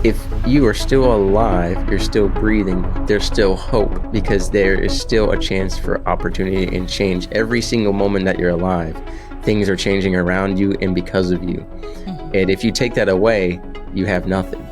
If you are still alive, you're still breathing, there's still hope, because there is still a chance for opportunity and change. Every single moment that you're alive, things are changing around you and because of you. And if you take that away, you have nothing.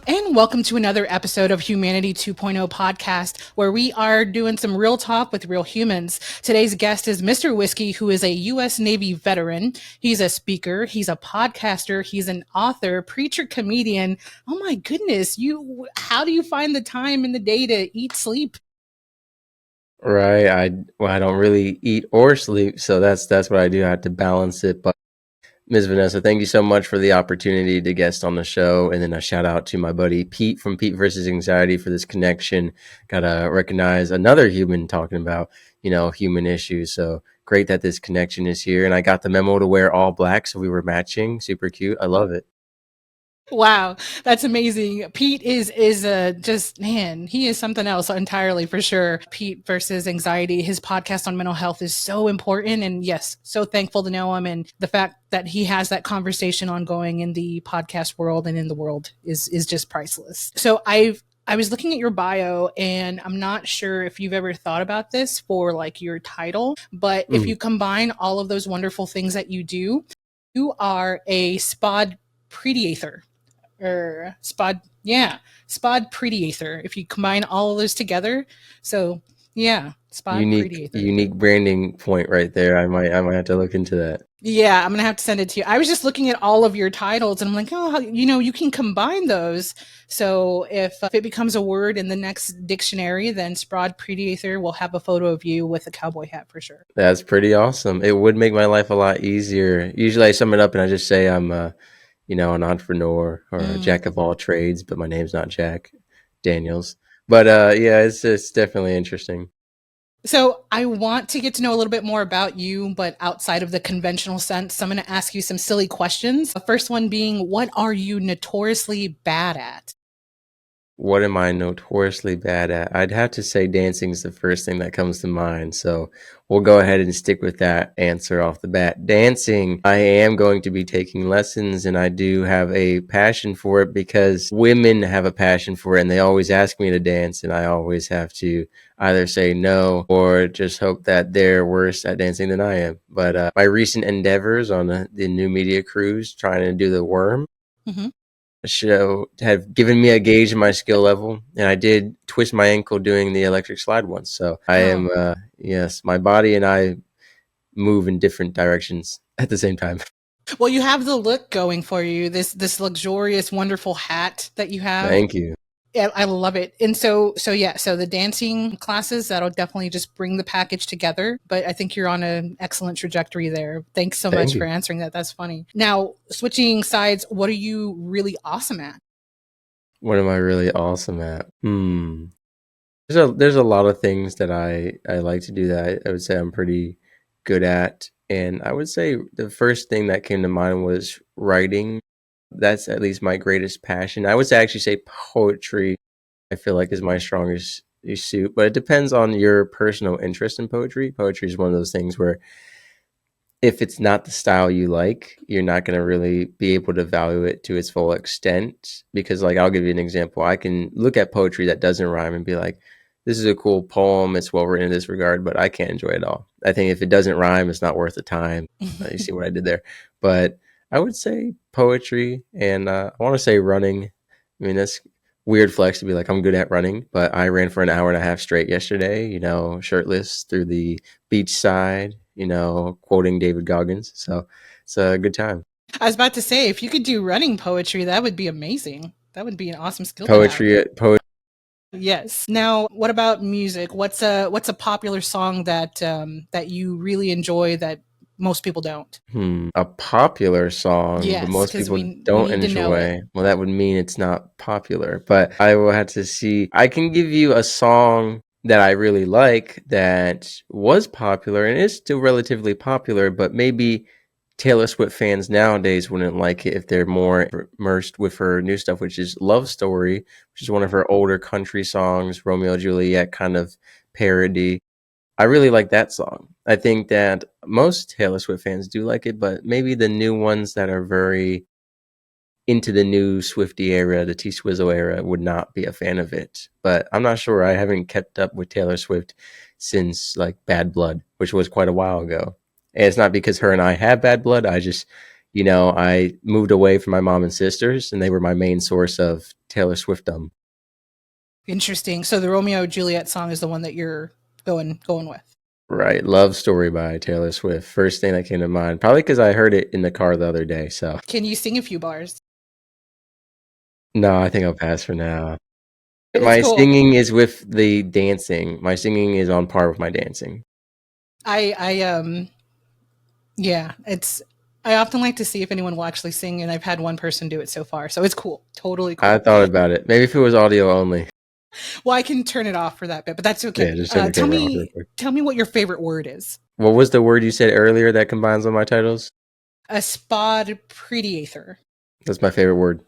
And welcome to another episode of Humanity 2.0 podcast, where we are doing some real talk with real humans. Today's guest is Mr. Whiskey, who is a U.S. Navy veteran. He's a speaker. He's a podcaster. He's an author, preacher, comedian. Oh my goodness. How do you find the time in the day to eat, sleep? Right. I don't really eat or sleep, so that's what I do. I have to balance it. But Ms. Vanessa, thank you so much for the opportunity to guest on the show. And then a shout out to my buddy Pete from Pete versus Anxiety for this connection. Gotta recognize another human talking about, human issues. So great that this connection is here. And I got the memo to wear all black, so we were matching. Super cute. I love it. Wow, that's amazing. Pete is just, man, he is something else entirely, for sure. Pete versus Anxiety, his podcast on mental health is so important, and yes, so thankful to know him, and the fact that he has that conversation ongoing in the podcast world and in the world is just priceless. So I was looking at your bio, and I'm not sure if you've ever thought about this for like your title, but if you combine all of those wonderful things that you do, you are a spod predator. Spod predator, if you combine all of those together. So yeah, spod predator. Unique branding point right there. I might have to look into that. Yeah, I'm gonna have to send it to you. I was just looking at all of your titles, and I'm like, oh, you can combine those. So if it becomes a word in the next dictionary, then spod predator will have a photo of you with a cowboy hat for sure. That's pretty awesome. It would make my life a lot easier. Usually I sum it up and I just say I'm an entrepreneur or a jack of all trades, but my name's not Jack Daniels. But yeah, it's definitely interesting. So I want to get to know a little bit more about you, but outside of the conventional sense. So I'm going to ask you some silly questions. The first one being, what are you notoriously bad at? What am I notoriously bad at? I'd have to say dancing is the first thing that comes to mind. So we'll go ahead and stick with that answer off the bat. Dancing, I am going to be taking lessons, and I do have a passion for it because women have a passion for it, and they always ask me to dance, and I always have to either say no or just hope that they're worse at dancing than I am. But my recent endeavors on the new media cruise, trying to do the worm, show have given me a gauge of my skill level, and I did twist my ankle doing the electric slide once. So I am yes, my body and I move in different directions at the same time. Well, you have the look going for you, this luxurious, wonderful hat that you have. Thank you. Yeah, I love it. And so the dancing classes, that'll definitely just bring the package together. But I think you're on an excellent trajectory there. Thanks so much for answering that. That's funny. Now, switching sides, what are you really awesome at? What am I really awesome at? There's a lot of things that I like to do that I would say I'm pretty good at. And I would say the first thing that came to mind was writing. That's at least my greatest passion. I would actually say poetry, I feel like, is my strongest suit, but it depends on your personal interest in poetry. Poetry is one of those things where if it's not the style you like, you're not going to really be able to value it to its full extent. Because, like, I'll give you an example. I can look at poetry that doesn't rhyme and be like, this is a cool poem. It's well written in this regard, but I can't enjoy it all. I think if it doesn't rhyme, it's not worth the time. You see what I did there? But I would say poetry, and I want to say running. I mean, that's weird flex to be like, I'm good at running, but I ran for an hour and a half straight yesterday, shirtless through the beach side, quoting David Goggins. So it's a good time. I was about to say, if you could do running poetry, that would be amazing. That would be an awesome skill. Poetry. Yes. Now, what about music? What's a popular song that you really enjoy that most people don't? A popular song that most people don't enjoy. Well, that would mean it's not popular. But I will have to see. I can give you a song that I really like that was popular and is still relatively popular, but maybe Taylor Swift fans nowadays wouldn't like it if they're more immersed with her new stuff, which is Love Story, which is one of her older country songs, Romeo and Juliet kind of parody. I really like that song. I think that Most Taylor Swift fans do like it, but maybe the new ones that are very into the new Swiftie era, the T Swizzle era, would not be a fan of it. But I'm not sure. I haven't kept up with Taylor Swift since like Bad Blood, which was quite a while ago. And it's not because her and I have bad blood. I just, I moved away from my mom and sisters, and they were my main source of Taylor Swiftum. Interesting. So the Romeo and Juliet song is the one that you're going with. Right. Love Story by Taylor Swift. First thing that came to mind. Probably because I heard it in the car the other day. So, Can you sing a few bars? no, I think I'll pass for now. It's My cool. singing is with the dancing. My singing is on par with my dancing. I yeah, it's I often like to see if anyone will actually sing, and I've had one person do it so far. So it's cool. Totally I cool. thought about it. Maybe if it was audio only. Well, I can turn it off for that bit, but that's Yeah, okay. just turn the Tell camera off real me quick. tell me what your favorite word is. What was the word you said earlier that combines all my titles? A spod predator. That's my favorite word.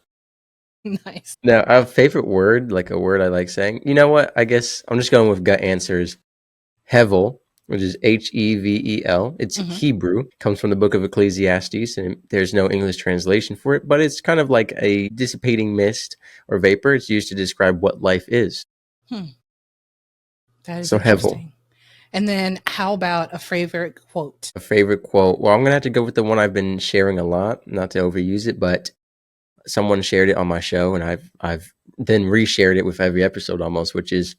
Nice. Now, a favorite word, like a word I like saying. You know what? I guess I'm just going with gut answers. Hevel, which is Hevel. It's Hmm. Hebrew, comes from the book of Ecclesiastes, and there's no English translation for it, but it's kind of like a dissipating mist or vapor. It's used to describe what life is. Hmm. That is So Hevel. interesting. And then how about a favorite quote? A favorite quote. Well, I'm gonna have to go with the one I've been sharing a lot, not to overuse it, but someone shared it on my show, and I've then reshared it with every episode almost, which is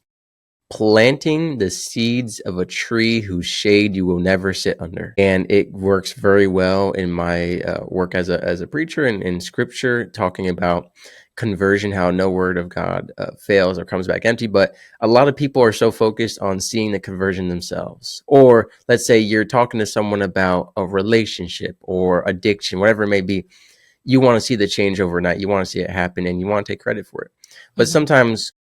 planting the seeds of a tree whose shade you will never sit under. And it works very well in my work as a preacher and in scripture, talking about conversion, how no word of God fails or comes back empty. But a lot of people are so focused on seeing the conversion themselves. Or let's say you're talking to someone about a relationship or addiction, whatever it may be. You want to see the change overnight. You want to see it happen, and you want to take credit for it. But Hmm. sometimes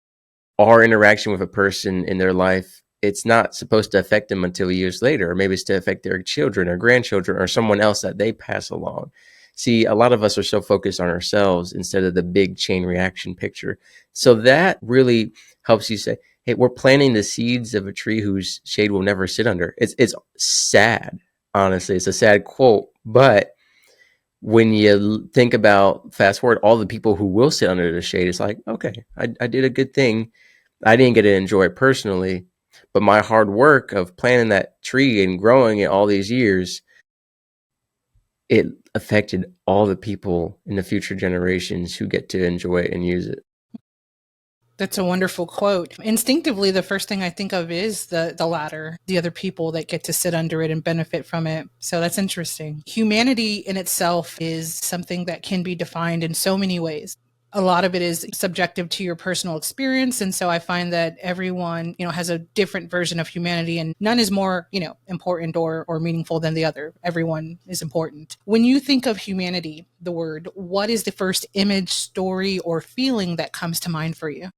our interaction with a person in their life, it's not supposed to affect them until years later, or maybe it's to affect their children or grandchildren or someone else that they pass along. See, a lot of us are so focused on ourselves instead of the big chain reaction picture. So that really helps you say, hey, we're planting the seeds of a tree whose shade will never sit under. It's sad, honestly. It's a sad quote, but when you think about fast forward all the people who will sit under the shade, it's like, okay, I did a good thing. I didn't get to enjoy it personally, but my hard work of planting that tree and growing it all these years, it affected all the people in the future generations who get to enjoy it and use it. That's a wonderful quote. Instinctively, the first thing I think of is the latter, the other people that get to sit under it and benefit from it. So that's interesting. Humanity in itself is something that can be defined in so many ways. A lot of it is subjective to your personal experience, and so I find that everyone, has a different version of humanity, and none is more, important or meaningful than the other. Everyone is important. When you think of humanity, the word, what is the first image, story, or feeling that comes to mind for you?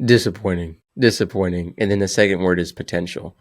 Disappointing. And then the second word is potential.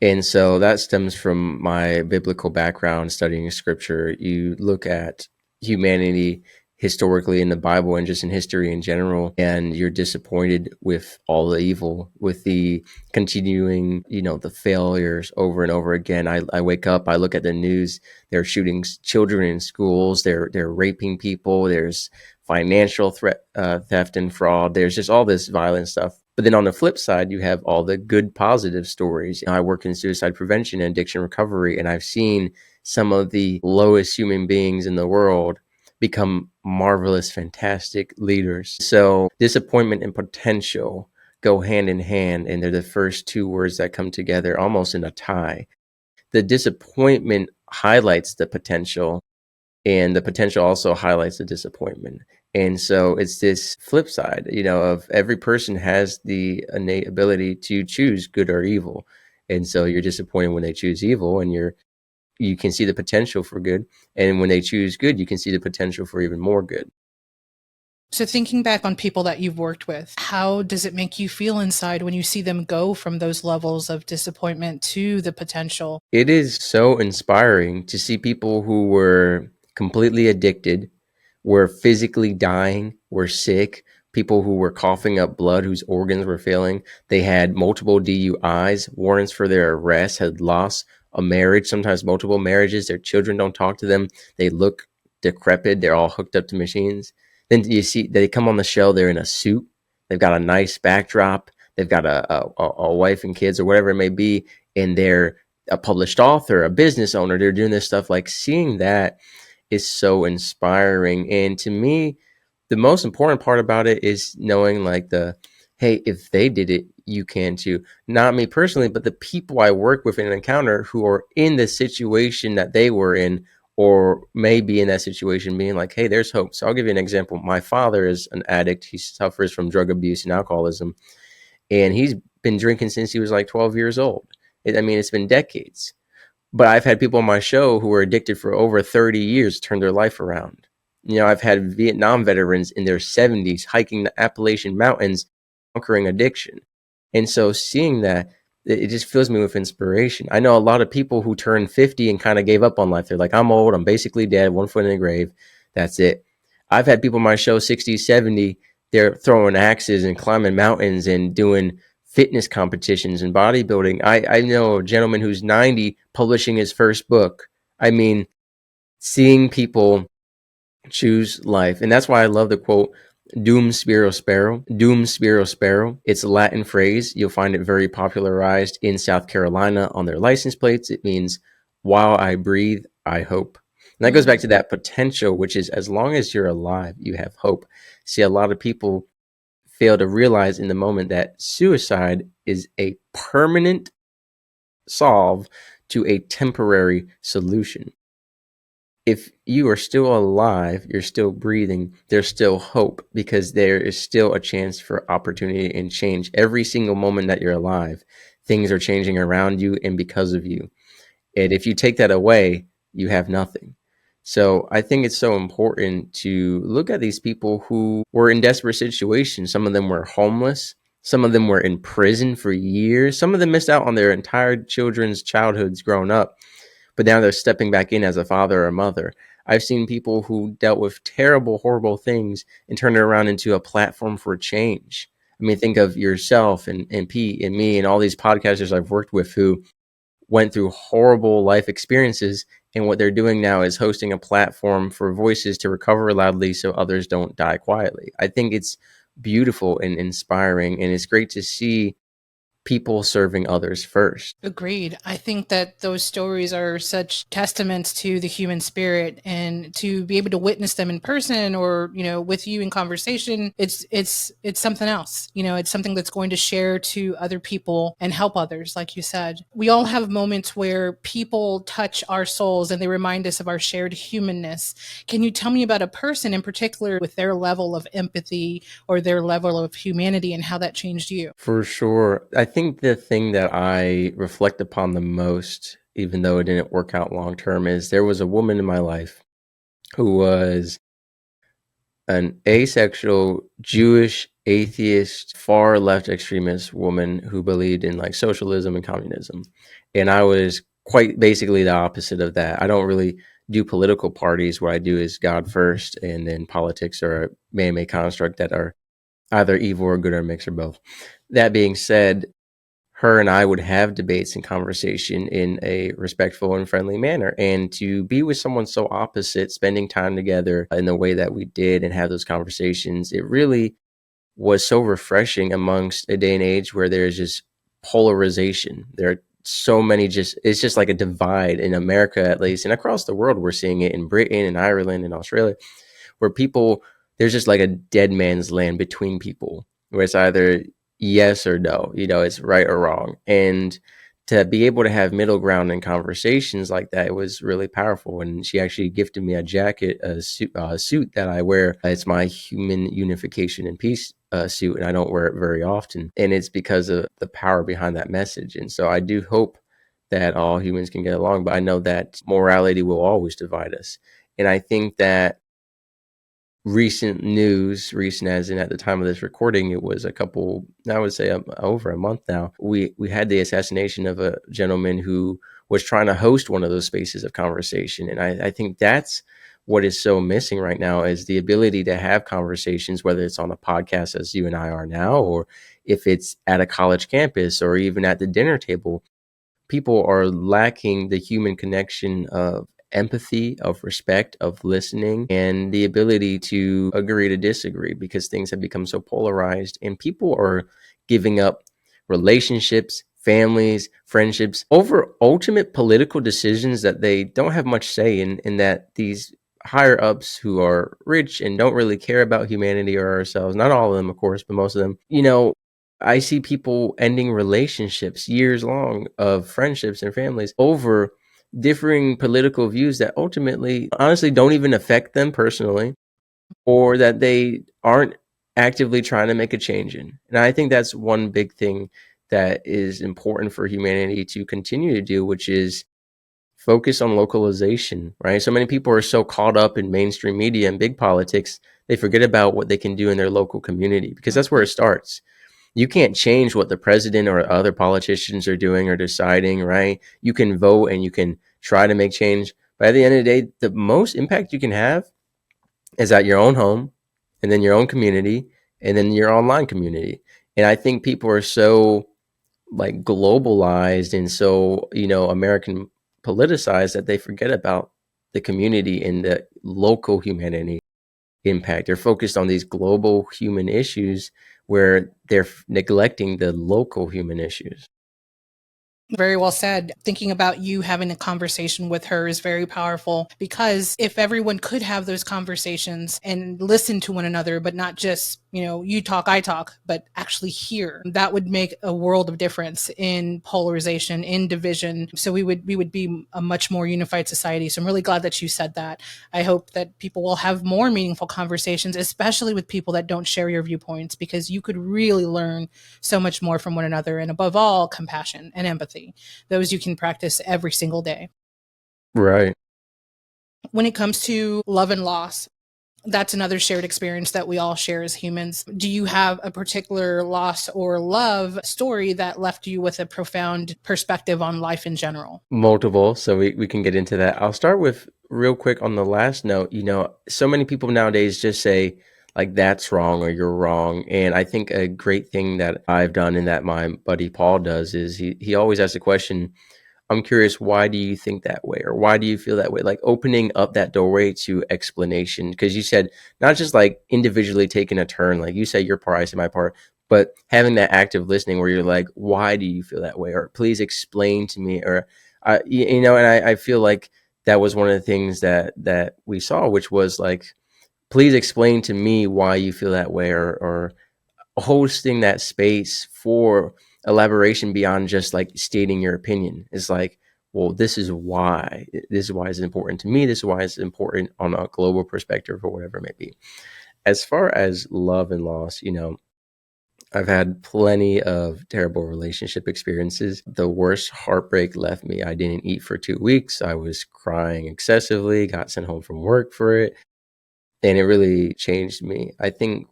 And so that stems from my biblical background studying scripture. You look at humanity historically in the Bible and just in history in general, and you're disappointed with all the evil, with the continuing, the failures over and over again. I wake up, I look at the news, they're shooting children in schools, they're raping people, there's financial theft and fraud, there's just all this violent stuff. But then on the flip side, you have all the good positive stories. I work in suicide prevention and addiction recovery, and I've seen some of the lowest human beings in the world become marvelous, fantastic leaders. So disappointment and potential go hand in hand, and they're the first two words that come together almost in a tie. The disappointment highlights the potential, and the potential also highlights the disappointment. And so it's this flip side, of every person has the innate ability to choose good or evil. And so you're disappointed when they choose evil, and you can see the potential for good. And when they choose good, you can see the potential for even more good. So, thinking back on people that you've worked with, how does it make you feel inside when you see them go from those levels of disappointment to the potential? It is so inspiring to see people who were completely addicted, were physically dying, were sick, people who were coughing up blood, whose organs were failing. They had multiple DUIs, warrants for their arrest, had lost a marriage, sometimes multiple marriages. Their children don't talk to them. They look decrepit. They're all hooked up to machines. Then you see they come on the show. They're in a suit. They've got a nice backdrop. They've got a wife and kids or whatever it may be, and they're a published author, a business owner. They're doing this stuff. Like, seeing that is so inspiring. And to me, the most important part about it is knowing, like, hey, if they did it, you can too. Not me personally, but the people I work with and encounter who are in the situation that they were in, or may be in that situation, being like, hey, there's hope. So I'll give you an example. My father is an addict. He suffers from drug abuse and alcoholism, and he's been drinking since he was like 12 years old. I mean, it's been decades. But I've had people on my show who were addicted for over 30 years turn their life around. I've had Vietnam veterans in their 70s hiking the Appalachian Mountains, conquering addiction. And so seeing that, it just fills me with inspiration. I know a lot of people who turned 50 and kind of gave up on life. They're like, I'm old, I'm basically dead, one foot in the grave. That's it. I've had people on my show 60, 70, they're throwing axes and climbing mountains and doing fitness competitions and bodybuilding. I know a gentleman who's 90 publishing his first book. I mean, seeing people choose life. And that's why I love the quote, Dum spiro spero. Dum spiro spero. It's a Latin phrase. You'll find it very popularized in South Carolina on their license plates. It means, while I breathe, I hope. And that goes back to that potential, which is, as long as you're alive, you have hope. See, a lot of people fail to realize in the moment that suicide is a permanent solve to a temporary solution. If you are still alive, you're still breathing, there's still hope, because there is still a chance for opportunity and change. Every single moment that you're alive, things are changing around you and because of you. And if you take that away, you have nothing. So I think it's so important to look at these people who were in desperate situations. Some of them were homeless. Some of them were in prison for years. Some of them missed out on their entire children's childhoods growing up, but now they're stepping back in as a father or a mother. I've seen people who dealt with terrible, horrible things and turn it around into a platform for change. I mean, think of yourself and Pete and me and all these podcasters I've worked with who went through horrible life experiences, and what they're doing now is hosting a platform for voices to recover loudly so others don't die quietly. I think it's beautiful and inspiring, and it's great to see people serving others first. Agreed. I think that those stories are such testaments to the human spirit, and to be able to witness them in person, or, with you in conversation, it's something else. It's something that's going to share to other people and help others. Like you said, we all have moments where people touch our souls and they remind us of our shared humanness. Can you tell me about a person in particular with their level of empathy or their level of humanity, and how that changed you? For sure. I think the thing that I reflect upon the most, even though it didn't work out long term, is there was a woman in my life who was an asexual, Jewish, atheist, far left extremist woman who believed in like socialism and communism. And I was quite basically the opposite of that. I don't really do political parties. What I do is God first, and then politics are a man-made construct that are either evil or good, or a mix, or both. That being said, her and I would have debates and conversation in a respectful and friendly manner. And to be with someone so opposite, spending time together in the way that we did and have those conversations, it really was so refreshing amongst a day and age where there's just polarization. There are so many, it's just like a divide in America, at least, and across the world. We're seeing it in Britain and Ireland and Australia, where people, there's just like a dead man's land between people, where it's either yes or no, it's right or wrong. And to be able to have middle ground in conversations like that, it was really powerful. And she actually gifted me a jacket, a suit that I wear. It's my human unification and peace suit, and I don't wear it very often. And it's because of the power behind that message. And so I do hope that all humans can get along, but I know that morality will always divide us. And I think that recent as in at the time of this recording, it was I would say over a month now, we had the assassination of a gentleman who was trying to host one of those spaces of conversation. And I think that's what is so missing right now, is the ability to have conversations, whether it's on a podcast as you and I are now, or if it's at a college campus, or even at the dinner table, people are lacking the human connection of empathy, of respect, of listening, and the ability to agree to disagree because things have become so polarized and people are giving up relationships, families, friendships over ultimate political decisions that they don't have much say in that these higher ups who are rich and don't really care about humanity or ourselves, not all of them, of course, but most of them, I see people ending relationships, years long of friendships and families over differing political views that ultimately, honestly, don't even affect them personally or that they aren't actively trying to make a change in. And I think that's one big thing that is important for humanity to continue to do, which is focus on localization, right? So many people are so caught up in mainstream media and big politics, they forget about what they can do in their local community because that's where Mhm. it starts. You can't change what the president or other politicians are doing or deciding, right? You can vote and you can try to make change. But at the end of the day, the most impact you can have is at your own home and then your own community and then your online community. And I think people are so like globalized and so, American politicized that they forget about the community and the local humanity impact. They're focused on these global human issues where they're neglecting the local human issues. Very well said. Thinking about you having a conversation with her is very powerful because if everyone could have those conversations and listen to one another, but not just, you talk, I talk, but actually hear, that would make a world of difference in polarization, in division. So we would be a much more unified society. So I'm really glad that you said that. I hope that people will have more meaningful conversations, especially with people that don't share your viewpoints, because you could really learn so much more from one another. And above all, compassion and empathy. Those you can practice every single day. Right. When it comes to love and loss, that's another shared experience that we all share as humans. Do you have a particular loss or love story that left you with a profound perspective on life in general? Multiple. So we can get into that. I'll start with real quick on the last note. So many people nowadays just say, like, that's wrong or you're wrong. And I think a great thing that I've done and that my buddy Paul does is he always asks the question, I'm curious, why do you think that way? Or why do you feel that way? Like opening up that doorway to explanation. Because you said not just like individually taking a turn, like you say your part, I say my part, but having that active listening where you're like, why do you feel that way? Or please explain to me. Or, and I feel like that was one of the things that we saw, which was like, please explain to me why you feel that way or hosting that space for elaboration beyond just like stating your opinion is like, well, this is why it's important to me, this is why it's important on a global perspective or whatever it may be. As far as love and loss, I've had plenty of terrible relationship experiences. The worst heartbreak left me. I didn't eat for 2 weeks. I was crying excessively, got sent home from work for it, and it really changed me. I think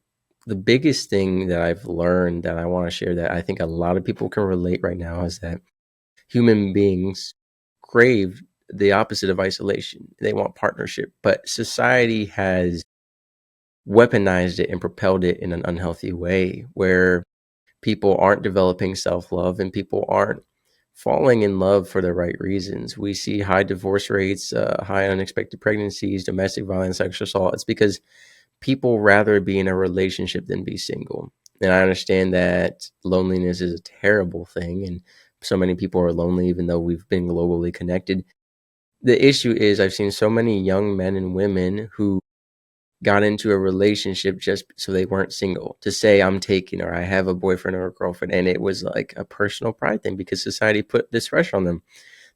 the biggest thing that I've learned that I want to share that I think a lot of people can relate right now is that human beings crave the opposite of isolation. They want partnership, but society has weaponized it and propelled it in an unhealthy way where people aren't developing self-love and people aren't falling in love for the right reasons. We see high divorce rates, high unexpected pregnancies, domestic violence, sexual assault. It's because people rather be in a relationship than be single. And I understand that loneliness is a terrible thing, and so many people are lonely, even though we've been globally connected. The issue is, I've seen so many young men and women who got into a relationship just so they weren't single to say, I'm taken, or I have a boyfriend or a girlfriend. And it was like a personal pride thing because society put this pressure on them.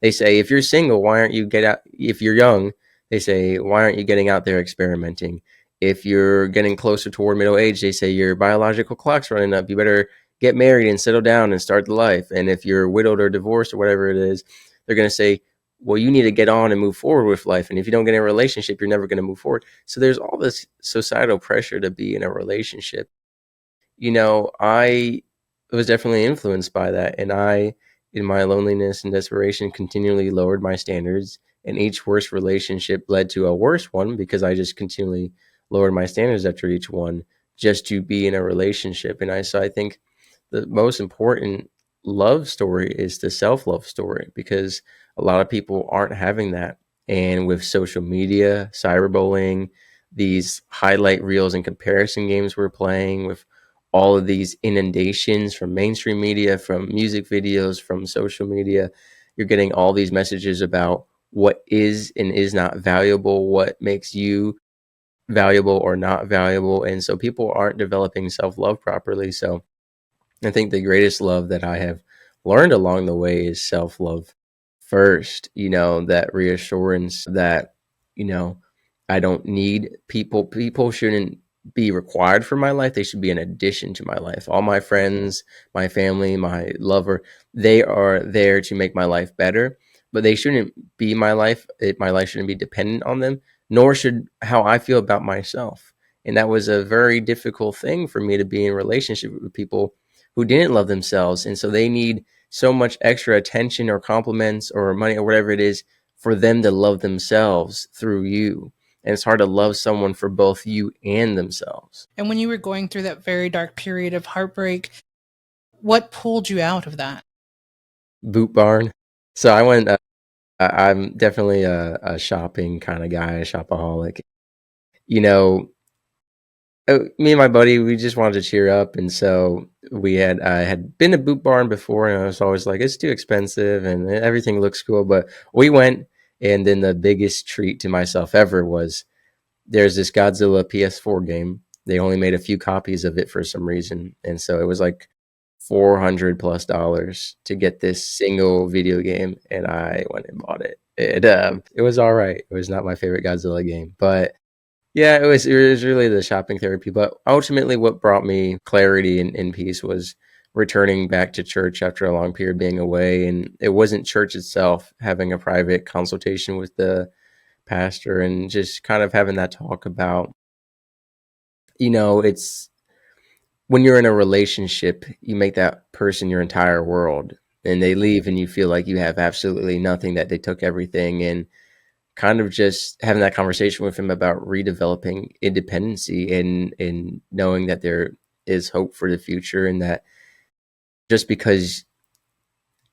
They say, if you're single, why aren't you get out? If you're young, they say, why aren't you getting out there experimenting? If you're getting closer toward middle age, they say your biological clock's running up. You better get married and settle down and start the life. And if you're widowed or divorced or whatever it is, they're going to say, well, you need to get on and move forward with life. And if you don't get in a relationship, you're never going to move forward. So there's all this societal pressure to be in a relationship. I was definitely influenced by that. And I, in my loneliness and desperation, continually lowered my standards. And each worse relationship led to a worse one because I just continually lowered my standards after each one just to be in a relationship. So I think the most important love story is the self-love story, because a lot of people aren't having that. And with social media, cyberbullying, these highlight reels and comparison games we're playing, with all of these inundations from mainstream media, from music videos, from social media, you're getting all these messages about what is and is not valuable, what makes you valuable or not valuable. And so people aren't developing self-love properly. So I think the greatest love that I have learned along the way is self love first, that reassurance that, you know, I don't need people. People shouldn't be required for my life. They should be an addition to my life. All my friends, my family, my lover, they are there to make my life better, but they shouldn't be my life. My life shouldn't be dependent on them, nor should how I feel about myself. And that was a very difficult thing for me, to be in relationship with people who didn't love themselves. And so they need so much extra attention or compliments or money or whatever it is for them to love themselves through you. And it's hard to love someone for both you and themselves. And when you were going through that very dark period of heartbreak, what pulled you out of that? Boot barn. So I went, I'm definitely a shopping kind of guy, a shopaholic. You know, Me and my buddy, we just wanted to cheer up, and so I had been to Boot Barn before, and I was always like, it's too expensive, and everything looks cool. But we went, and then the biggest treat to myself ever was, there's this Godzilla PS4 game. They only made a few copies of it for some reason, and so it was like $400+ to get this single video game, and I went and bought it. It was all right. It was not my favorite Godzilla game, but yeah, it was really the shopping therapy. But ultimately, what brought me clarity and peace was returning back to church after a long period being away. And it wasn't church itself, having a private consultation with the pastor and just kind of having that talk about, it's when you're in a relationship, you make that person your entire world, and they leave and you feel like you have absolutely nothing, that they took everything. And kind of just having that conversation with him about redeveloping independency, and knowing that there is hope for the future, and that just because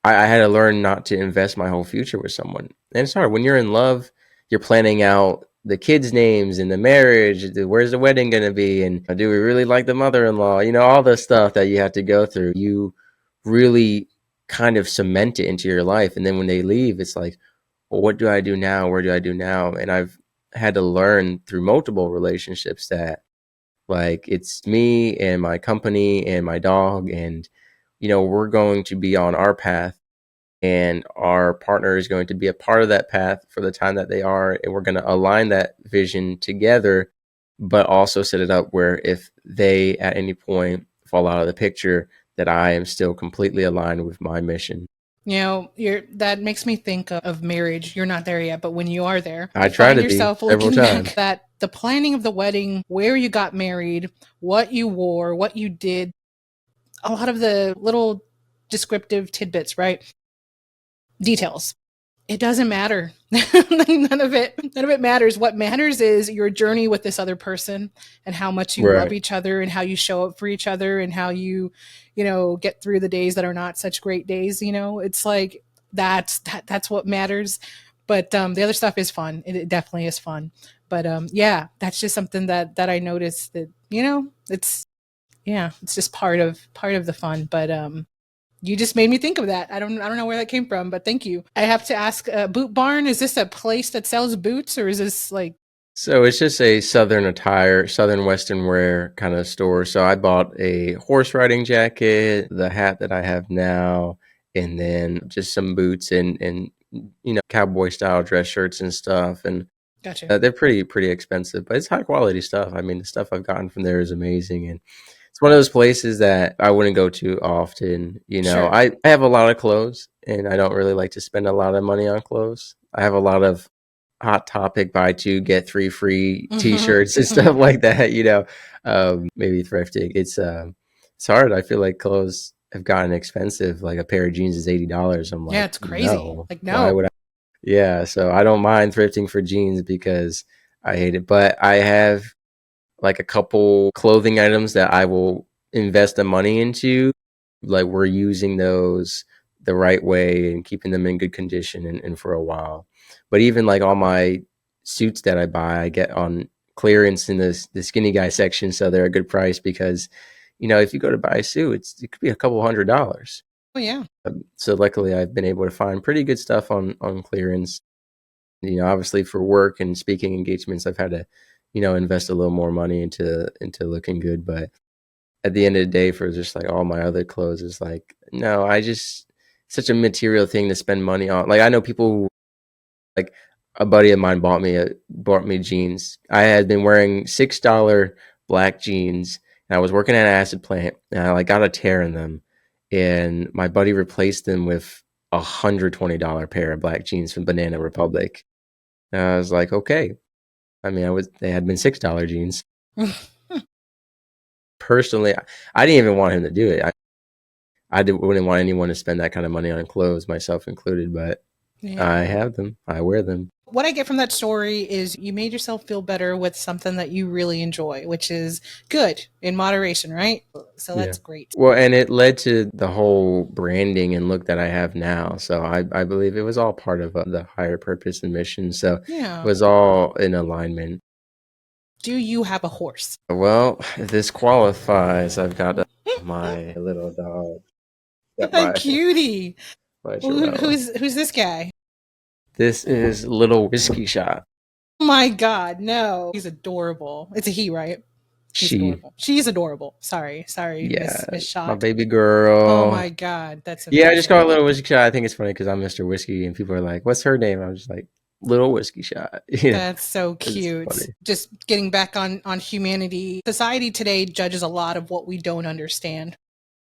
I had to learn not to invest my whole future with someone. And it's hard when you're in love. You're planning out the kids' names and the marriage. Where's the wedding going to be? And do we really like the mother-in-law? All the stuff that you have to go through. You really kind of cement it into your life. And then when they leave, it's like, well, what do I do now? Where do I do now? And I've had to learn through multiple relationships that, like, it's me and my company and my dog, and we're going to be on our path, and our partner is going to be a part of that path for the time that they are, and we're going to align that vision together, but also set it up where if they at any point fall out of the picture, that I am still completely aligned with my mission. That makes me think of marriage. You're not there yet, but when you are there, I you try find to be yourself several looking times. back at the planning of the wedding, where you got married, what you wore, what you did, a lot of the little descriptive tidbits, right? Details. It doesn't matter. None of it matters. What matters is your journey with this other person, and how much you love Right. each other, and how you show up for each other, and how you get through the days that are not such great days. It's like that's what matters. But the other stuff is fun. It definitely is fun. But yeah, that's just something that I noticed, that it's, yeah, it's just part of the fun. But you just made me think of that. I don't know where that came from, but thank you. I have to ask, Boot Barn, is this a place that sells boots, or is this like? So it's just a southern attire, southern western wear kind of store. So I bought a horse riding jacket, the hat that I have now, and then just some boots and cowboy style dress shirts and stuff. And Gotcha. they're pretty expensive, but it's high quality stuff. I mean, the stuff I've gotten from there is amazing, and it's one of those places that I wouldn't go to often. Sure. I have a lot of clothes, and I don't really like to spend a lot of money on clothes. I have a lot of Hot Topic buy two get three free T-shirts and stuff like that. Maybe thrifting. It's hard. I feel like clothes have gotten expensive. Like a pair of jeans is $80. I'm Yeah, like, it's crazy. no, Like, why no. would I? Yeah, so I don't mind thrifting for jeans because I hate it. But I have like a couple clothing items that I will invest the money into like we're using those the right way and keeping them in good condition and for a while. But even like all my suits that I buy, I get on clearance in the skinny guy section, so they're a good price because, if you go to buy a suit, it could be a couple $100. Oh yeah. So luckily, I've been able to find pretty good stuff on clearance. Obviously for work and speaking engagements, I've had to, invest a little more money into looking good. But at the end of the day, for just like all my other clothes, is like, no, I just such a material thing to spend money on. Like I know people who, like, a buddy of mine bought me jeans. I had been wearing $6 black jeans, and I was working at an acid plant, and I like got a tear in them, and my buddy replaced them with $120 pair of black jeans from Banana Republic. And I was like, okay. I mean, they had been $6 jeans. Personally, I didn't even want him to do it. Wouldn't want anyone to spend that kind of money on clothes, myself included, but I Yeah. have them. I wear them. What I get from that story is you made yourself feel better with something that you really enjoy, which is good in moderation, right? So Yeah. that's great. Well, and it led to the whole branding and look that I have now. So I believe it was all part of the higher purpose and mission. So it Yeah. was all in alignment. Do you have a horse? Well, this qualifies. I've got my little dog. Got A my cutie. my Chihuahua. Who's this guy? This is Little Whiskey Shot. Oh my god, no. He's adorable. It's a he, right? He's She, adorable. She's adorable. Sorry, yeah, Miss my Shot. baby Oh girl. my god, that's Yeah, I just amazing. call her Little Whiskey Shot. I think it's funny because I'm Mr. Whiskey, and people are like, "What's her name?" I'm just like, Little Whiskey Shot. That's so It's cute. funny. Just getting back on humanity. Society today judges a lot of what we don't understand.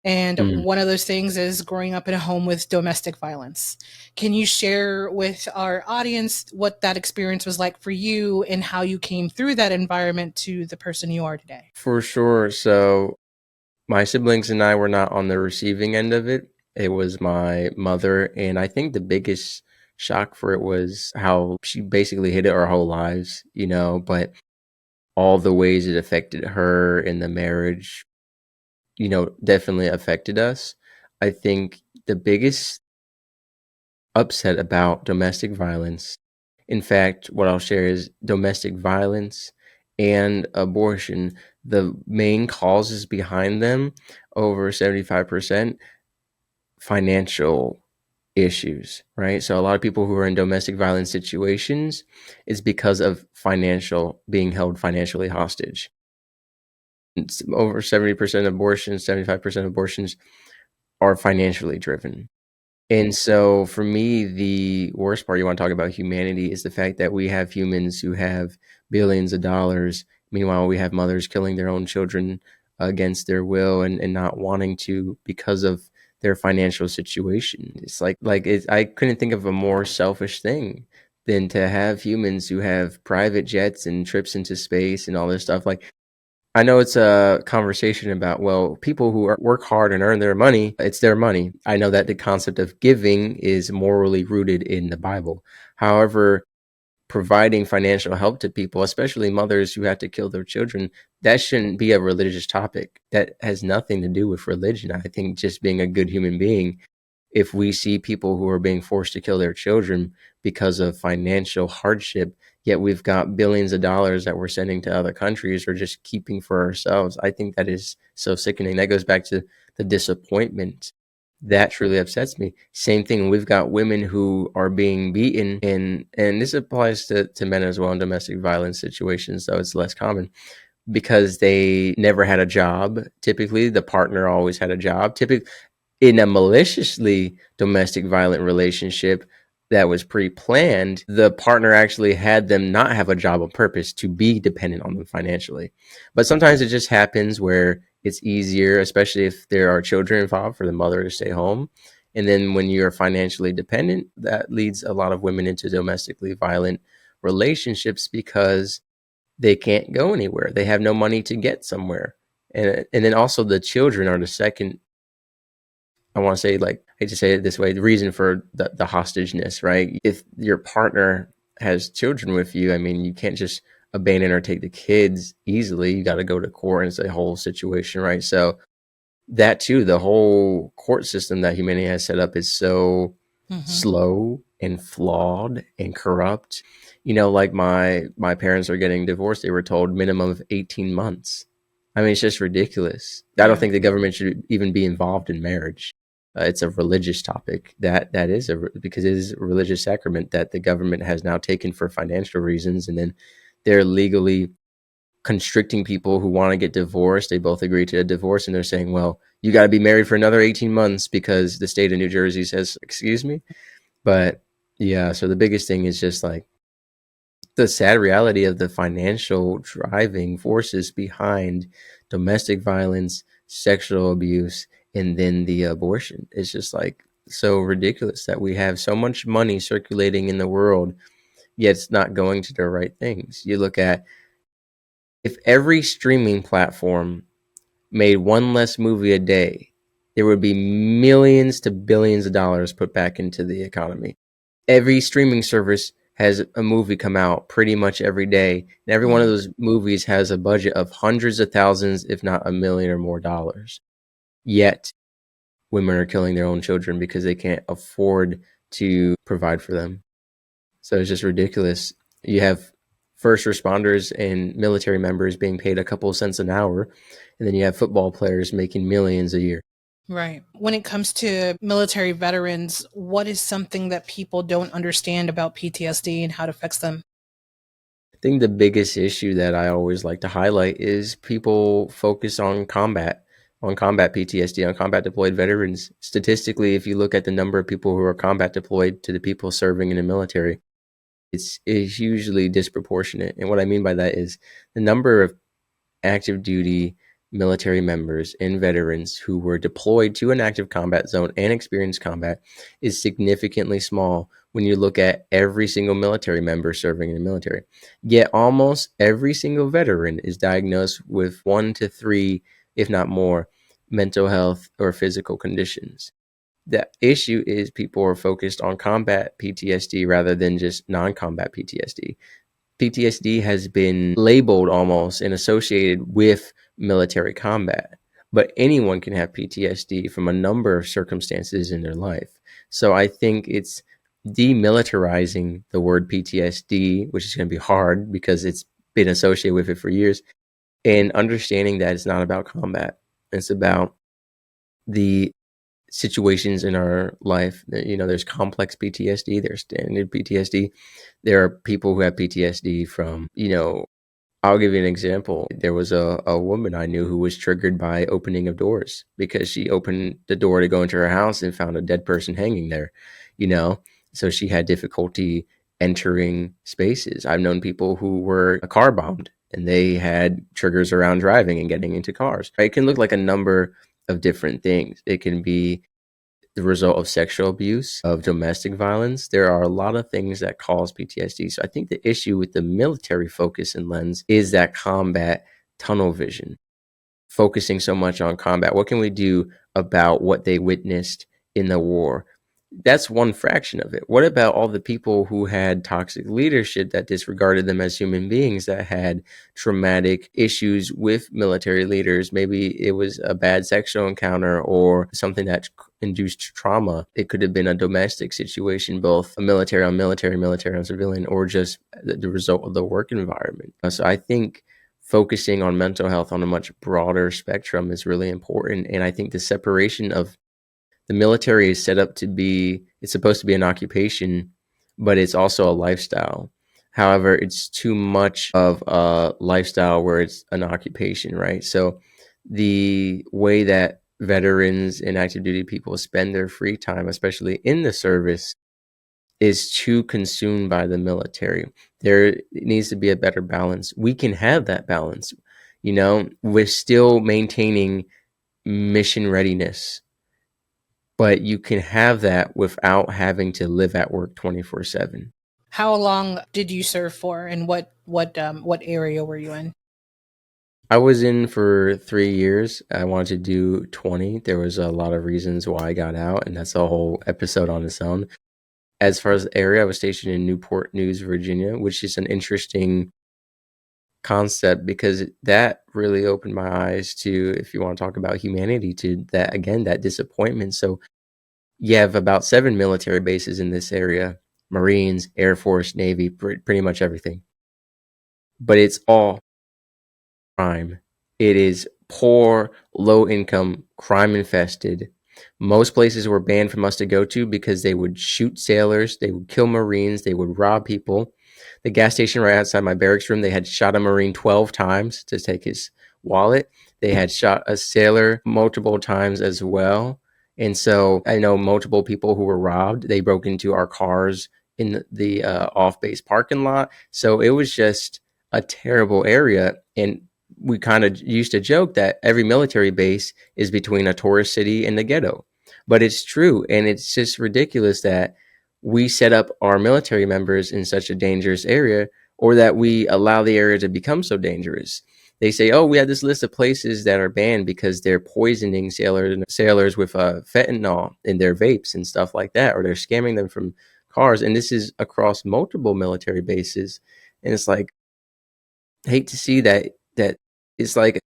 And Mm. one of those things is growing up in a home with domestic violence. Can you share with our audience what that experience was like for you and how you came through that environment to the person you are today? For sure. So my siblings and I were not on the receiving end of it. It was my mother, and I think the biggest shock for it was how she basically hid it our whole lives, but all the ways it affected her in the marriage, definitely affected us. I think the biggest upset about domestic violence, in fact, what I'll share is domestic violence and abortion, the main causes behind them, over 75%, financial issues, right? So a lot of people who are in domestic violence situations is because of being held financially hostage. It's over 70% of abortions, 75% of abortions are financially driven. And so for me, the worst part, you want to talk about humanity, is the fact that we have humans who have billions of dollars. Meanwhile, we have mothers killing their own children against their will and not wanting to because of their financial situation. It's I couldn't think of a more selfish thing than to have humans who have private jets and trips into space and all this stuff. Like, I know it's a conversation about, well, people who work hard and earn their money, it's their money. I know that the concept of giving is morally rooted in the Bible. However, providing financial help to people, especially mothers who have to kill their children, that shouldn't be a religious topic. That has nothing to do with religion. I think just being a good human being, if we see people who are being forced to kill their children because of financial hardship, yet we've got billions of dollars that we're sending to other countries or just keeping for ourselves, I think that is so sickening. That goes back to the disappointment. That truly upsets me. Same thing, we've got women who are being beaten, and this applies to men as well in domestic violence situations, though it's less common, because they never had a job. Typically, the partner always had a job. Typically, in a maliciously domestic violent relationship that was pre-planned, the partner actually had them not have a job on purpose to be dependent on them financially. But sometimes it just happens where it's easier, especially if there are children involved, for the mother to stay home. And then when you're financially dependent, that leads a lot of women into domestically violent relationships because they can't go anywhere. They have no money to get somewhere. And then also the children are the second, I want to say, like, I hate to say it this way, the reason for the hostageness, right? If your partner has children with you, I mean, you can't just abandon or take the kids easily. You got to go to court, and it's a whole situation, right? So That too, the whole court system that humanity has set up is so Hmm. slow and flawed and corrupt. You know, like my parents are getting divorced. They were told minimum of 18 months. I mean, it's just ridiculous. I don't Yeah. think the government should even be involved in marriage. It's a religious topic. That is because it is a religious sacrament that the government has now taken for financial reasons, and then they're legally constricting people who want to get divorced. They both agree to a divorce, and they're saying, well, you got to be married for another 18 months because the state of New Jersey says, excuse me. But yeah, so the biggest thing is just like the sad reality of the financial driving forces behind domestic violence, sexual abuse, and then the abortion. It's just like so ridiculous that we have so much money circulating in the world, yet it's not going to the right things. You look at if every streaming platform made one less movie a day, there would be millions to billions of dollars put back into the economy. Every streaming service has a movie come out pretty much every day, and every one of Mm. those movies has a budget of hundreds of thousands, if not a million or more dollars. Yet, women are killing their own children because they can't afford to provide for them. So it's just ridiculous. You have first responders and military members being paid a couple of cents an hour, and then you have football players making millions a year. Right. When it comes to military veterans, what is something that people don't understand about PTSD and how it affects them? I think the biggest issue that I always like to highlight is people focus on combat PTSD, on combat deployed veterans. Statistically, if you look at the number of people who are combat deployed to the people serving in the military, it's hugely disproportionate. And what I mean by that is the number of active duty military members and veterans who were deployed to an active combat zone and experienced combat is significantly small when you look at every single military member serving in the military. Yet almost every single veteran is diagnosed with 1 to 3, if not more, mental health or physical conditions. The issue is people are focused on combat PTSD rather than just non combat PTSD. PTSD has been labeled almost and associated with military combat, but anyone can have PTSD from a number of circumstances in their life. So I think it's demilitarizing the word PTSD, which is going to be hard because it's been associated with it for years, and understanding that it's not about combat. It's about the situations in our life. You know, there's complex PTSD, there's standard PTSD. There are people who have PTSD from, I'll give you an example. There was a woman I knew who was triggered by opening of doors because she opened the door to go into her house and found a dead person hanging there, you know? So she had difficulty entering spaces. I've known people who were car bombed and they had triggers around driving and getting into cars. It can look like a number of different things. It can be the result of sexual abuse, of domestic violence. There are a lot of things that cause PTSD. So I think the issue with the military focus and lens is that combat tunnel vision, focusing so much on combat. What can we do about what they witnessed in the war? That's one fraction of it. What about all the people who had toxic leadership that disregarded them as human beings, that had traumatic issues with military leaders? Maybe it was a bad sexual encounter or something that induced trauma. It could have been a domestic situation, both a military on military, military on civilian, or just the result of the work environment. So I think focusing on mental health on a much broader spectrum is really important. And I think the separation of the military is set up to be, it's supposed to be an occupation, but it's also a lifestyle. However, it's too much of a lifestyle where it's an occupation, right? So the way that veterans and active duty people spend their free time, especially in the service, is too consumed by the military. There needs to be a better balance. We can have that balance, we're still maintaining mission readiness, but you can have that without having to live at work 24/7. How long did you serve for, and what area were you in? I was in for 3 years. I wanted to do 20. There was a lot of reasons why I got out, and that's a whole episode on its own. As far as the area, I was stationed in Newport News, Virginia, which is an interesting concept because that really opened my eyes to, if you want to talk about humanity, to that again, that disappointment. So you have about 7 military bases in this area: Marines, Air Force, Navy, pretty much everything. But it's all crime. It is poor, low income, crime infested. Most places were banned from us to go to because they would shoot sailors, they would kill Marines, they would rob people. The gas station right outside my barracks room, they had shot a Marine 12 times to take his wallet. They had shot a sailor multiple times as well. And so I know multiple people who were robbed. They broke into our cars in the off base parking lot. So it was just a terrible area. And we kind of used to joke that every military base is between a tourist city and the ghetto. But it's true. And it's just ridiculous that we set up our military members in such a dangerous area, or that we allow the area to become so dangerous. They say, oh, we have this list of places that are banned because they're poisoning sailors with fentanyl in their vapes and stuff like that, or they're scamming them from cars. And this is across multiple military bases. And it's like, hate to see that it's like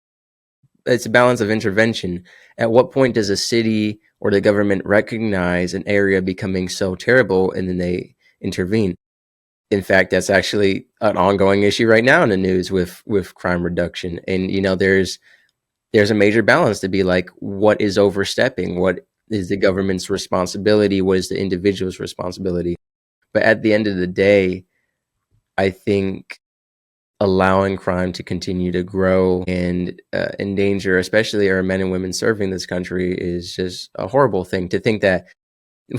it's a balance of intervention. At what point does a city or the government recognize an area becoming so terrible and then they intervene? In fact, that's actually an ongoing issue right now in the news with crime reduction. And there's a major balance to be like, what is overstepping? What is the government's responsibility? What is the individual's responsibility? But at the end of the day, I think allowing crime to continue to grow and endanger, especially our men and women serving this country, is just a horrible thing. To think that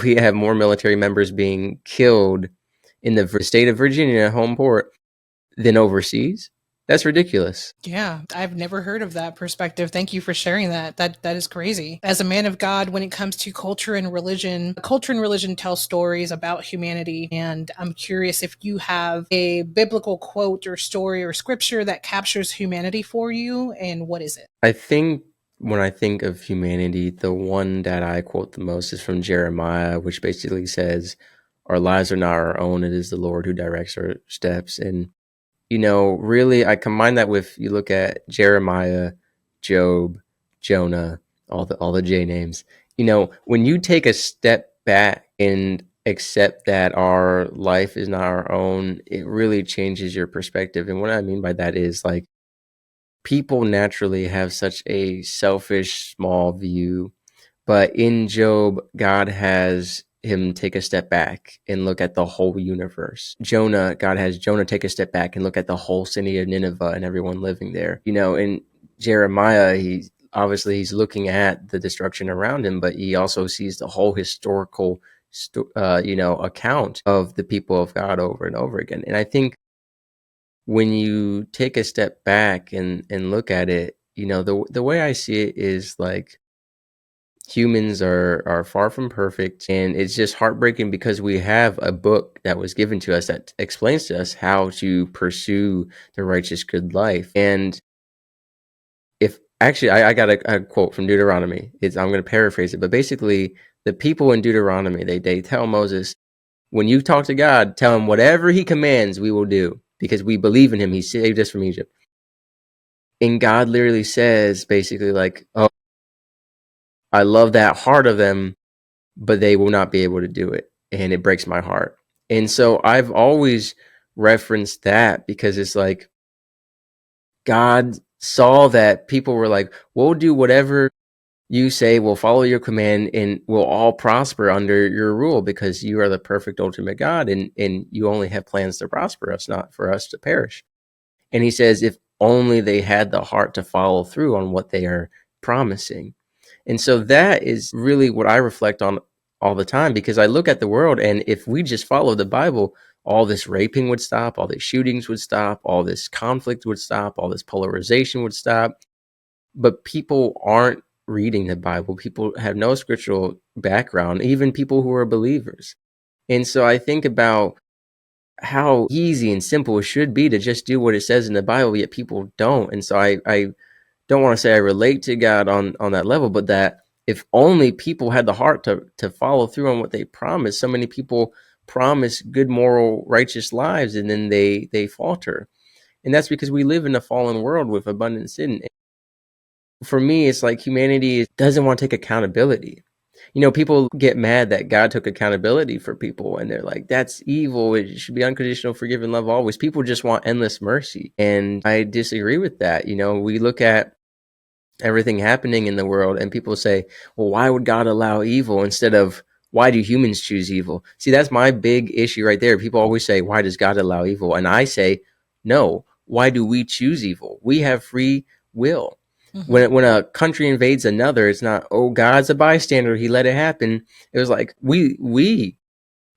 we have more military members being killed in the state of Virginia, home port, than overseas, that's ridiculous. Yeah, I've never heard of that perspective. Thank you for sharing that. That is crazy. As a man of God, when it comes to culture and religion tell stories about humanity, and I'm curious if you have a biblical quote or story or scripture that captures humanity for you, and what is it? I think when I think of humanity, the one that I quote the most is from Jeremiah, which basically says, our lives are not our own, it is the Lord who directs our steps. And really, I combine that with, you look at Jeremiah, Job, Jonah, all the J names. When you take a step back and accept that our life is not our own, it really changes your perspective. And what I mean by that is, like, people naturally have such a selfish, small view, but in Job, God has him take a step back and look at the whole universe. God has Jonah take a step back and look at the whole city of Nineveh and everyone living there. In Jeremiah, he's looking at the destruction around him, but he also sees the whole historical, account of the people of God over and over again. And I think when you take a step back and look at it, the way I see it is like, humans are far from perfect, and it's just heartbreaking because we have a book that was given to us that explains to us how to pursue the righteous good life. And if actually, I got a quote from Deuteronomy. I'm going to paraphrase it, but basically, the people in Deuteronomy, they tell Moses, when you talk to God, tell him whatever he commands, we will do, because we believe in him. He saved us from Egypt. And God literally says, basically, like, oh, I love that heart of them, but they will not be able to do it. And it breaks my heart. And so I've always referenced that, because it's like, God saw that people were like, we'll do whatever you say, we'll follow your command, and we'll all prosper under your rule, because you are the perfect ultimate God, and you only have plans to prosper us, not for us to perish. And he says, if only they had the heart to follow through on what they are promising. And so that is really what I reflect on all the time, because I look at the world, and if we just follow the Bible, all this raping would stop, all these shootings would stop, all this conflict would stop, all this polarization would stop. But people aren't reading the Bible. People have no scriptural background, even people who are believers. And so I think about how easy and simple it should be to just do what it says in the Bible, yet people don't. And so I don't want to say I relate to God on that level, but that if only people had the heart to follow through on what they promise. So many people promise good, moral, righteous lives, and then they falter. And that's because we live in a fallen world with abundant sin. For me, it's like humanity doesn't want to take accountability. People get mad that God took accountability for people, and they're like, that's evil. It should be unconditional, forgive, and love always. People just want endless mercy. And I disagree with that. We look at everything happening in the world and people say, well, why would God allow evil instead of why do humans choose evil? See, that's my big issue right there. People always say, why does God allow evil? And I say, no, why do we choose evil? We have free will. When a country invades another, it's not, oh, God's a bystander, he let it happen. It was like we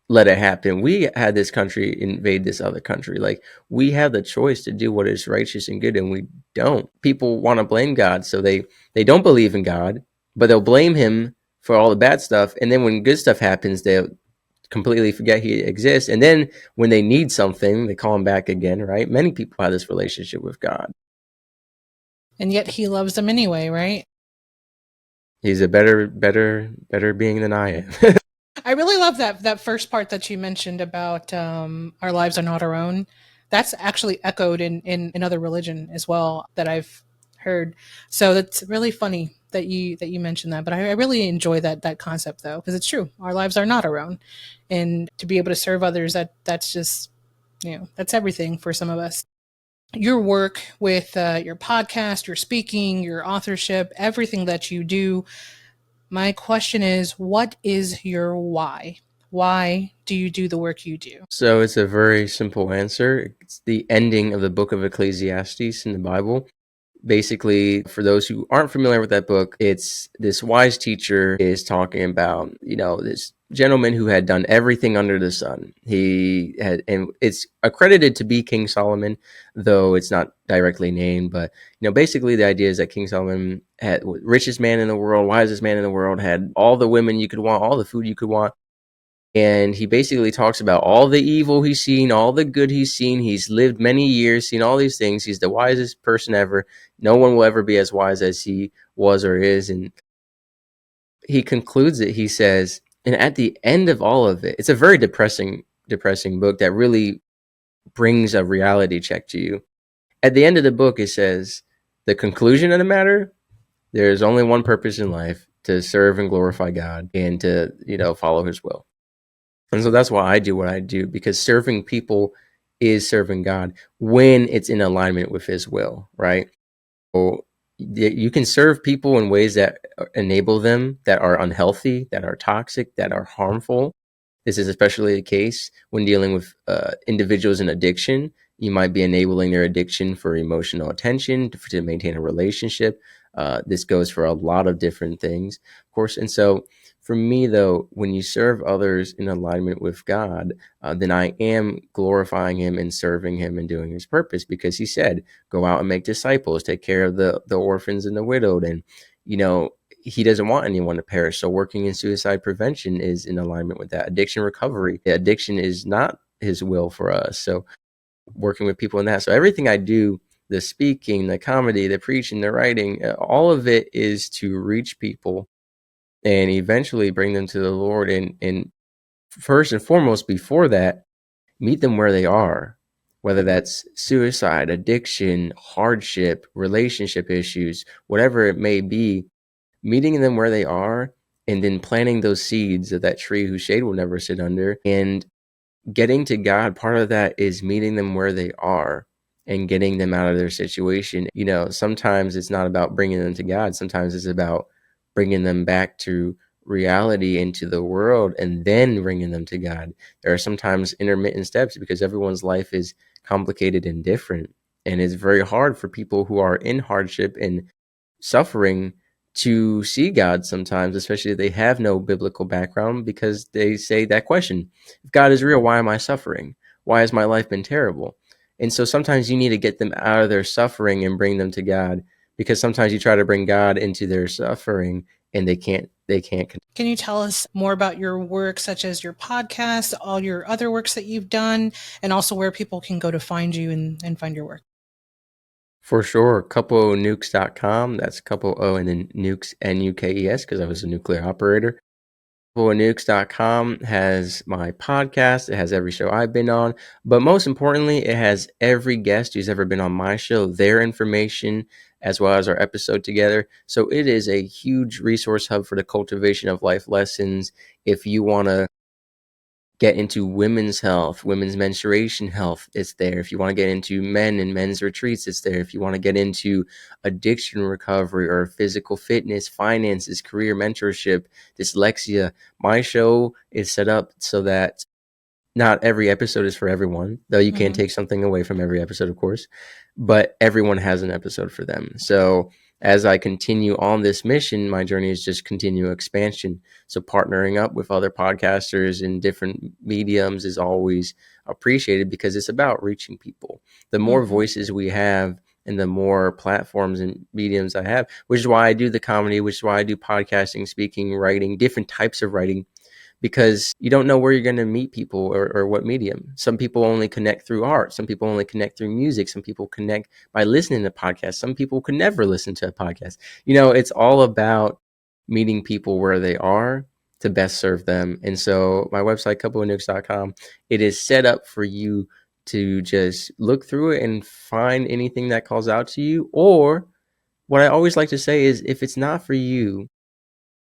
let it happen. We had this country invade this other country. Like, we have the choice to do what is righteous and good, and we don't. People want to blame God, so they don't believe in God, but they'll blame him for all the bad stuff. And then when good stuff happens, they'll completely forget he exists. And then when they need something, they call him back again, right? Many people have this relationship with God. And yet he loves them anyway, right? He's a better being than I am. I really love that first part that you mentioned about our lives are not our own. That's actually echoed in other religion as well that I've heard. So that's really funny that you mentioned that. But I really enjoy that concept though, because it's true. Our lives are not our own, and to be able to serve others, that's just that's everything for some of us. Your work with your podcast, your speaking, your authorship, everything that you do, my question is, what is your why? Why do you do the work you do? So it's a very simple answer. It's the ending of the book of Ecclesiastes in the Bible. Basically, for those who aren't familiar with that book, it's this wise teacher is talking about, this gentleman who had done everything under the sun. He had, and it's accredited to be King Solomon, though it's not directly named. But, basically the idea is that King Solomon had richest man in the world, wisest man in the world, had all the women you could want, all the food you could want. And he basically talks about all the evil he's seen, all the good he's seen. He's lived many years, seen all these things. He's the wisest person ever. No one will ever be as wise as he was or is. And he concludes it. He says, and at the end of all of it, it's a very depressing book that really brings a reality check to you. At the end of the book, it says, the conclusion of the matter, there is only one purpose in life: to serve and glorify God and to, follow his will. And so that's why I do what I do, because serving people is serving God when it's in alignment with his will, right? So you can serve people in ways that enable them, that are unhealthy, that are toxic, that are harmful. This is especially the case when dealing with individuals in addiction. You might be enabling their addiction for emotional attention, to maintain a relationship. This goes for a lot of different things, of course. And so for me, though, when you serve others in alignment with God, then I am glorifying him and serving him and doing his purpose, because he said, go out and make disciples, take care of the orphans and the widowed. And, he doesn't want anyone to perish. So working in suicide prevention is in alignment with that. Addiction recovery. The addiction is not his will for us. So working with people in that. So everything I do, the speaking, the comedy, the preaching, the writing, all of it is to reach people and eventually bring them to the Lord. And first and foremost, before that, meet them where they are, whether that's suicide, addiction, hardship, relationship issues, whatever it may be, meeting them where they are, and then planting those seeds of that tree whose shade will never sit under, and getting to God. Part of that is meeting them where they are and getting them out of their situation. Sometimes it's not about bringing them to God. Sometimes it's about bringing them back to reality, into the world, and then bringing them to God. There are sometimes intermittent steps because everyone's life is complicated and different. And it's very hard for people who are in hardship and suffering to see God sometimes, especially if they have no biblical background, because they say that question: if God is real, why am I suffering? Why has my life been terrible? And so sometimes you need to get them out of their suffering and bring them to God, because sometimes you try to bring God into their suffering and they can't. Can you tell us more about your work, such as your podcast, all your other works that you've done, and also where people can go to find you and find your work? For sure. Nukes.com. That's couple O and then nukes, Nukes, because I was a nuclear operator. O Nukes.com has my podcast. It has every show I've been on. But most importantly, it has every guest who's ever been on my show, their information, as well as our episode together. So it is a huge resource hub for the cultivation of life lessons. If you want to get into women's health, women's menstruation health, it's there. If you want to get into men and men's retreats, it's there. If you want to get into addiction recovery or physical fitness, finances, career mentorship, dyslexia, my show is set up so that not every episode is for everyone, though you can take something away from every episode, of course, but everyone has an episode for them. So as I continue on this mission, my journey is just continual expansion. So partnering up with other podcasters in different mediums is always appreciated because it's about reaching people. The more voices we have and the more platforms and mediums I have, which is why I do the comedy, which is why I do podcasting, speaking, writing, different types of writing, because you don't know where you're going to meet people or what medium. Some people only connect through art. Some people only connect through music. Some people connect by listening to podcasts. Some people could never listen to a podcast. It's all about meeting people where they are to best serve them. And so my website, coupleofnukes.com, it is set up for you to just look through it and find anything that calls out to you. Or what I always like to say is, if it's not for you,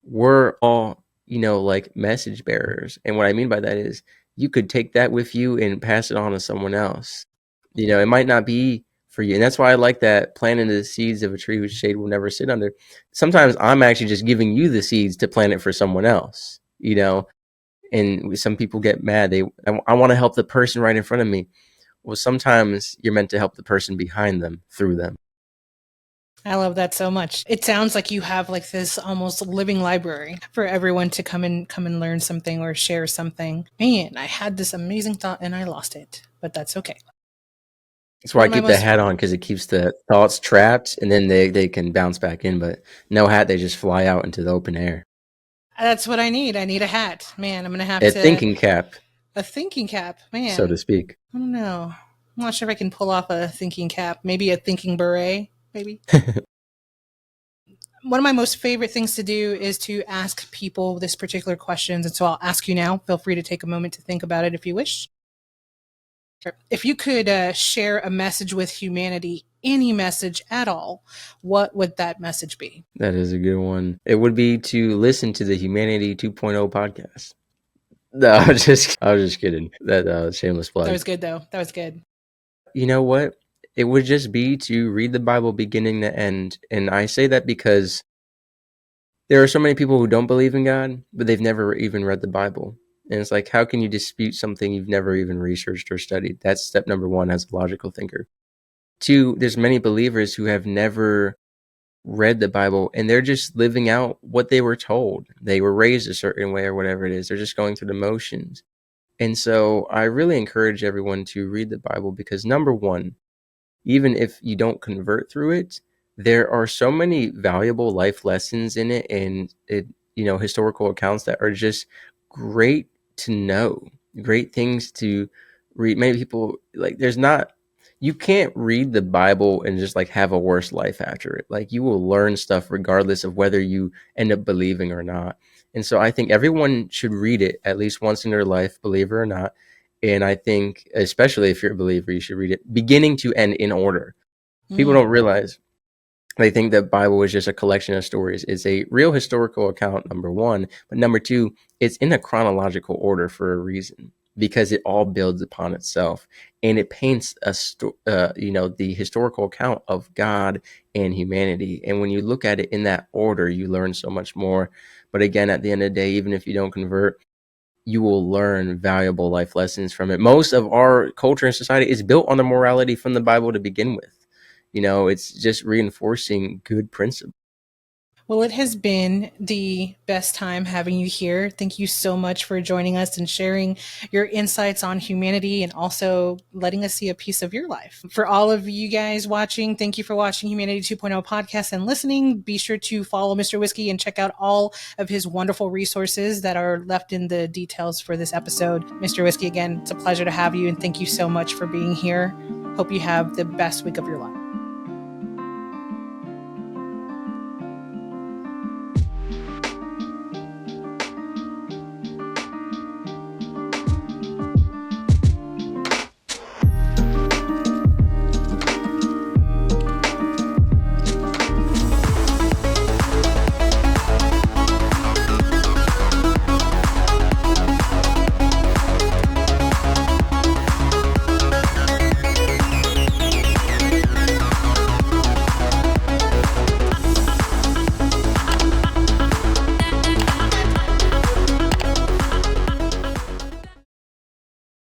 we're all, like message bearers. And what I mean by that is you could take that with you and pass it on to someone else. It might not be for you. And that's why I like that planting the seeds of a tree whose shade will never sit under. Sometimes I'm actually just giving you the seeds to plant it for someone else. And some people get mad. I want to help the person right in front of me. Well, sometimes you're meant to help the person behind them through them. I love that so much. It sounds like you have like this almost living library for everyone to come and learn something or share something. Man, I had this amazing thought and I lost it, but that's okay. That's why I keep the hat on, because it keeps the thoughts trapped, and then they can bounce back in. But no hat, they just fly out into the open air. That's what I need. I need a hat. Man, I'm going to have A to... thinking cap. A thinking cap, man. So to speak. I don't know. I'm not sure if I can pull off a thinking cap. Maybe a thinking beret, maybe. One of my most favorite things to do is to ask people this particular questions. And so I'll ask you now. Feel free to take a moment to think about it if you wish. If you could share a message with humanity, any message at all, what would that message be? That is a good one. It would be to listen to the Humanity 2.0 podcast. No, I was just kidding. That shameless plug. That was good, though. That was good. You know what? It would just be to read the Bible beginning to end. And I say that because there are so many people who don't believe in God, but they've never even read the Bible. And it's like, how can you dispute something you've never even researched or studied? That's step number one as a logical thinker. Two, there's many believers who have never read the Bible, and they're just living out what they were told. They were raised a certain way or whatever it is. They're just going through the motions. And so I really encourage everyone to read the Bible because, number one, even if you don't convert through it, there are so many valuable life lessons in it, and historical accounts that are just great to know, great things to read. Many people, like, you can't read the Bible and just like have a worse life after it. Like, you will learn stuff regardless of whether you end up believing or not. And so I think everyone should read it at least once in their life, believer or not. And I think, especially if you're a believer, you should read it beginning to end in order. People don't realize, they think that Bible is just a collection of stories. It's a real historical account, number one. But number two, it's in a chronological order for a reason, because it all builds upon itself. And it paints the historical account of God and humanity. And when you look at it in that order, you learn so much more. But again, at the end of the day, even if you don't convert, you will learn valuable life lessons from it. Most of our culture and society is built on the morality from the Bible to begin with. It's just reinforcing good principles. Well, it has been the best time having you here. Thank you so much for joining us and sharing your insights on humanity and also letting us see a piece of your life. For all of you guys watching, thank you for watching Humanity 2.0 podcast and listening. Be sure to follow Mr. Whiskey and check out all of his wonderful resources that are left in the details for this episode. Mr. Whiskey, again, it's a pleasure to have you, and thank you so much for being here. Hope you have the best week of your life.